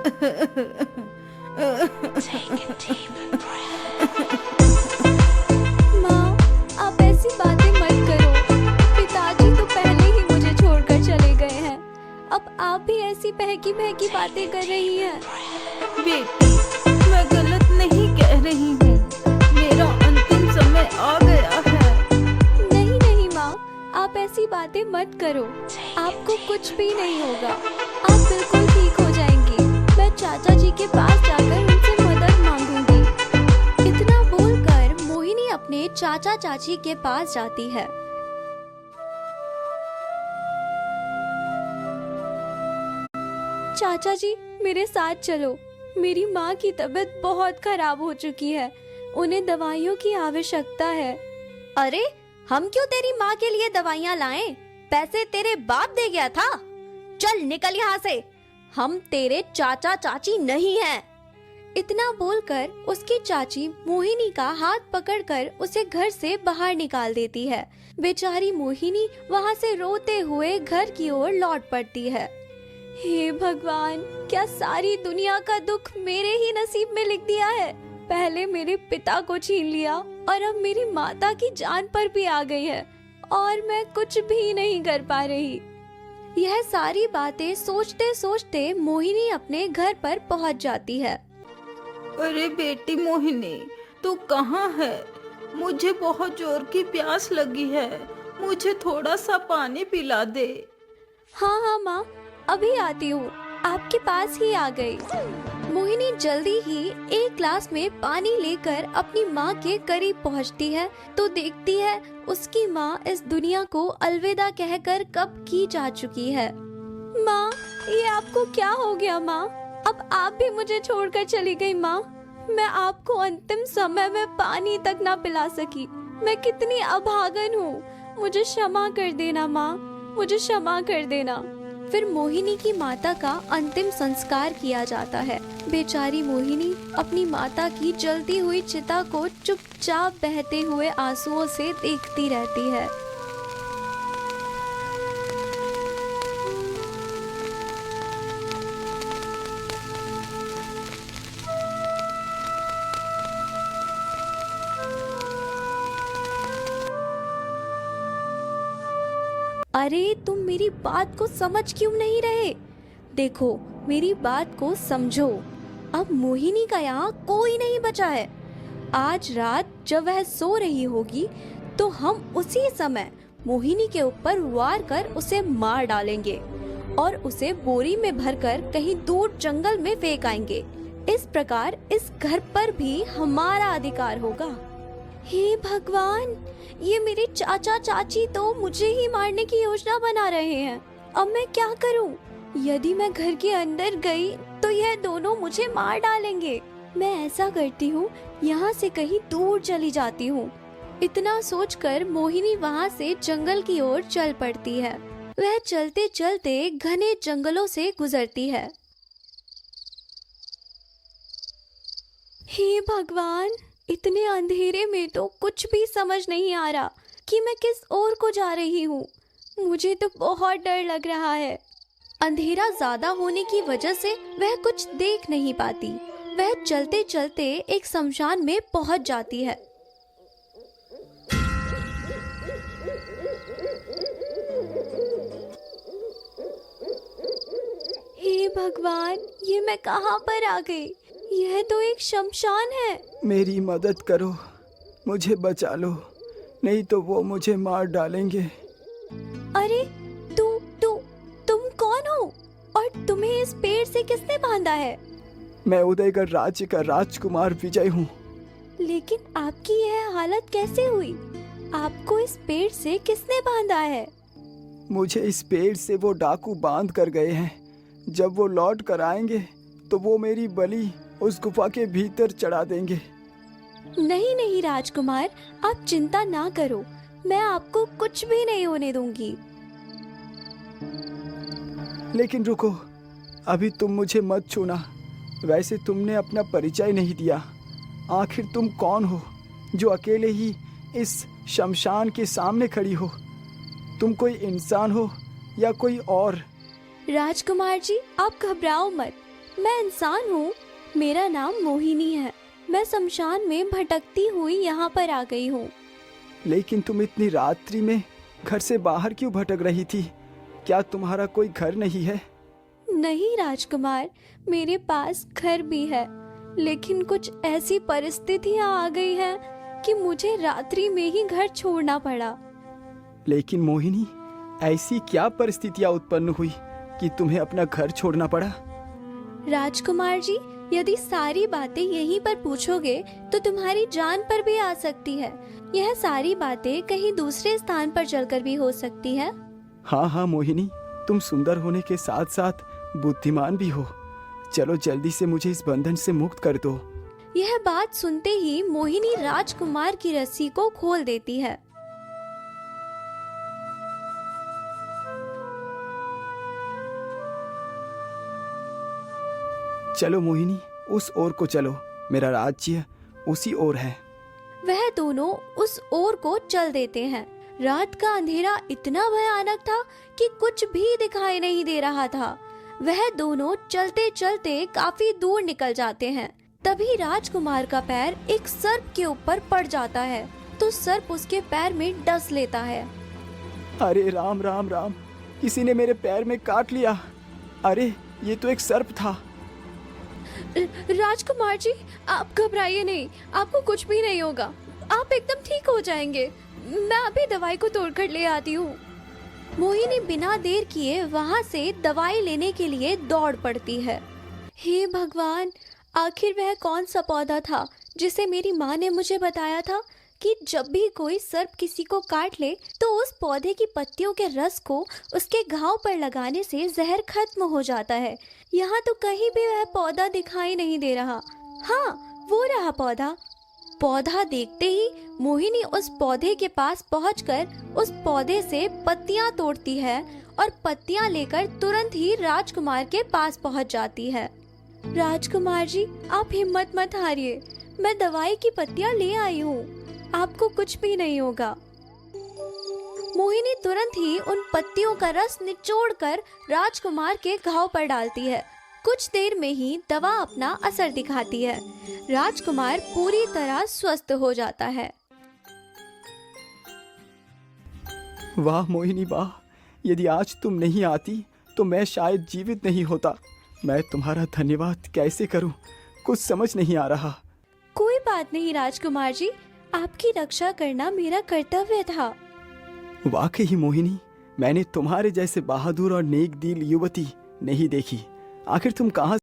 माँ, आप ऐसी बातें मत करो। पिताजी तो पहले ही मुझे छोड़कर चले गए हैं। अब आप भी ऐसी बहकी बहकी बातें कर रही हैं। बेटी, मैं गलत नहीं कह रही हूँ। मेरा अंतिम समय आ गया है। नहीं नहीं माँ, आप ऐसी बातें मत करो। आपको कुछ भी नहीं होगा। आप बिल्कुल ठीक हो जाएंगी। मैं चाचा जी के पास जाकर उनसे मदद मांगूंगी। इतना बोलकर मोहिनी अपने चाचा चाची के पास जाती है। चाचा जी, मेरे साथ चलो। मेरी माँ की तबीयत बहुत खराब हो चुकी है। उन्हें दवाइयों की आवश्यकता है। अरे, हम क्यों तेरी माँ के लिए दवाइयाँ लाएं? पैसे तेरे बाप दे गया था। चल निकल यहाँ से। हम तेरे चाचा चाची नहीं हैं। इतना बोलकर उसकी चाची मोहिनी का हाथ पकड़कर उसे घर से बाहर निकाल देती है। बेचारी मोहिनी वहाँ से रोते हुए घर की ओर लौट पड़ती है। हे भगवान, क्या सारी दुनिया का दुख मेरे ही नसीब में लिख दिया है। पहले मेरे पिता को छीन लिया और अब मेरी माता की जान पर भी आ गई है और मैं कुछ भी नहीं कर पा रही। यह सारी बातें सोचते सोचते मोहिनी अपने घर पर पहुंच जाती है। अरे बेटी मोहिनी, तू कहाँ है? मुझे बहुत जोर की प्यास लगी है। मुझे थोड़ा सा पानी पिला दे। हाँ हाँ माँ, अभी आती हूँ। आपके पास ही आ गई। मोहिनी जल्दी ही एक ग्लास में पानी लेकर अपनी माँ के करीब पहुँचती है तो देखती है उसकी माँ इस दुनिया को अलविदा कहकर कब की जा चुकी है। माँ, ये आपको क्या हो गया माँ? अब आप भी मुझे छोड़कर चली गई माँ। मैं आपको अंतिम समय में पानी तक ना पिला सकी। मैं कितनी अभागन हूँ। मुझे क्षमा कर देना माँ, मुझे क्षमा कर देना। फिर मोहिनी की माता का अंतिम संस्कार किया जाता है। बेचारी मोहिनी अपनी माता की जलती हुई चिता को चुपचाप बहते हुए आंसुओं से देखती रहती है। अरे, तुम मेरी बात को समझ क्यों नहीं रहे? देखो, मेरी बात को समझो। अब मोहिनी का यहाँ कोई नहीं बचा है। आज रात जब वह सो रही होगी तो हम उसी समय मोहिनी के ऊपर वार कर उसे मार डालेंगे और उसे बोरी में भरकर कहीं दूर जंगल में फेंक आएंगे। इस प्रकार इस घर पर भी हमारा अधिकार होगा। हे भगवान, ये मेरे चाचा चाची तो मुझे ही मारने की योजना बना रहे हैं। अब मैं क्या करूं? यदि मैं घर के अंदर गई तो यह दोनों मुझे मार डालेंगे। मैं ऐसा करती हूँ, यहाँ से कहीं दूर चली जाती हूँ। इतना सोचकर मोहिनी वहाँ से जंगल की ओर चल पड़ती है। वह चलते चलते घने जंगलों से गुजरती है। हे भगवान, इतने अंधेरे में तो कुछ भी समझ नहीं आ रहा कि मैं किस ओर को जा रही हूँ। मुझे तो बहुत डर लग रहा है। अंधेरा ज्यादा होने की वजह से वह कुछ देख नहीं पाती। वह चलते चलते एक शमशान में पहुँच जाती है। हे भगवान, ये मैं कहाँ पर आ गई? यह तो एक शमशान है। मेरी मदद करो, मुझे बचा लो, नहीं तो वो मुझे मार डालेंगे। अरे, तुम कौन हो और तुम्हें इस पेड़ से किसने बांधा है? मैं उदयगढ़ राज्य का राजकुमार विजय हूँ। लेकिन आपकी यह हालत कैसे हुई? आपको इस पेड़ से किसने बांधा है? मुझे इस पेड़ से वो डाकू बांध कर गए हैं। जब वो लौट कर आएंगे तो वो मेरी बलि उस गुफा के भीतर चढ़ा देंगे। नहीं नहीं राजकुमार, आप चिंता ना करो। मैं आपको कुछ भी नहीं होने दूंगी। लेकिन रुको, अभी तुम मुझे मत छूना। वैसे तुमने अपना परिचय नहीं दिया। आखिर तुम कौन हो जो अकेले ही इस शमशान के सामने खड़ी हो? तुम कोई इंसान हो या कोई और? राजकुमार जी, आप घबराओ मत। मैं इंसान हूँ, मेरा नाम मोहिनी है। मैं शमशान में भटकती हुई यहाँ पर आ गई हूँ। लेकिन तुम इतनी रात्रि में घर से बाहर क्यों भटक रही थी? क्या तुम्हारा कोई घर नहीं है? नहीं राजकुमार, मेरे पास घर भी है, लेकिन कुछ ऐसी परिस्थितियाँ आ गई हैं कि मुझे रात्रि में ही घर छोड़ना पड़ा। लेकिन मोहिनी, ऐसी क्या परिस्थितियाँ उत्पन्न हुई कि तुम्हें अपना घर छोड़ना पड़ा? राजकुमार जी, यदि सारी बातें यहीं पर पूछोगे तो तुम्हारी जान पर भी आ सकती है। यह सारी बातें कहीं दूसरे स्थान पर चलकर भी हो सकती है। हाँ हाँ मोहिनी, तुम सुंदर होने के साथ साथ बुद्धिमान भी हो। चलो जल्दी से मुझे इस बंधन से मुक्त कर दो। यह बात सुनते ही मोहिनी राजकुमार की रस्सी को खोल देती है। चलो मोहिनी, उस ओर को चलो, मेरा राज्य उसी ओर है। वह दोनों उस ओर को चल देते हैं। रात का अंधेरा इतना भयानक था कि कुछ भी दिखाई नहीं दे रहा था। वह दोनों चलते चलते काफी दूर निकल जाते हैं। तभी राजकुमार का पैर एक सर्प के ऊपर पड़ जाता है, तो सर्प उसके पैर में डस लेता है। अरे राम राम राम, किसी ने मेरे पैर में काट लिया। अरे ये तो एक सर्प था। राजकुमार जी, आप घबराइए नहीं, आपको कुछ भी नहीं होगा। आप एकदम ठीक हो जाएंगे। मैं अभी दवाई को तोड़कर ले आती हूँ। मोहिनी बिना देर किए वहाँ से दवाई लेने के लिए दौड़ पड़ती है। हे भगवान, आखिर वह कौन सा पौधा था जिसे मेरी माँ ने मुझे बताया था कि जब भी कोई सर्प किसी को काट ले तो उस पौधे की पत्तियों के रस को उसके घाव पर लगाने से जहर खत्म हो जाता है। यहाँ तो कहीं भी वह पौधा दिखाई नहीं दे रहा। हाँ, वो रहा पौधा। पौधा देखते ही मोहिनी उस पौधे के पास पहुंचकर उस पौधे से पत्तियां तोड़ती है और पत्तियां लेकर तुरंत ही राजकुमार के पास पहुंच जाती है। राजकुमार जी, आप हिम्मत मत हारिए, मैं दवाई की पत्तियां ले आई हूँ, आपको कुछ भी नहीं होगा। मोहिनी तुरंत ही उन पत्तियों का रस निचोड़कर राजकुमार के घाव पर डालती है। कुछ देर में ही दवा अपना असर दिखाती है। राजकुमार पूरी तरह स्वस्थ हो जाता है। वाह मोहिनी वाह, यदि आज तुम नहीं आती तो मैं शायद जीवित नहीं होता। मैं तुम्हारा धन्यवाद कैसे करूं, कुछ समझ नहीं आ रहा। कोई बात नहीं राजकुमार जी, आपकी रक्षा करना मेरा कर्तव्य था। वाकई ही मोहिनी, मैंने तुम्हारे जैसे बहादुर और नेक दिल युवती नहीं देखी। आखिर तुम कहाँ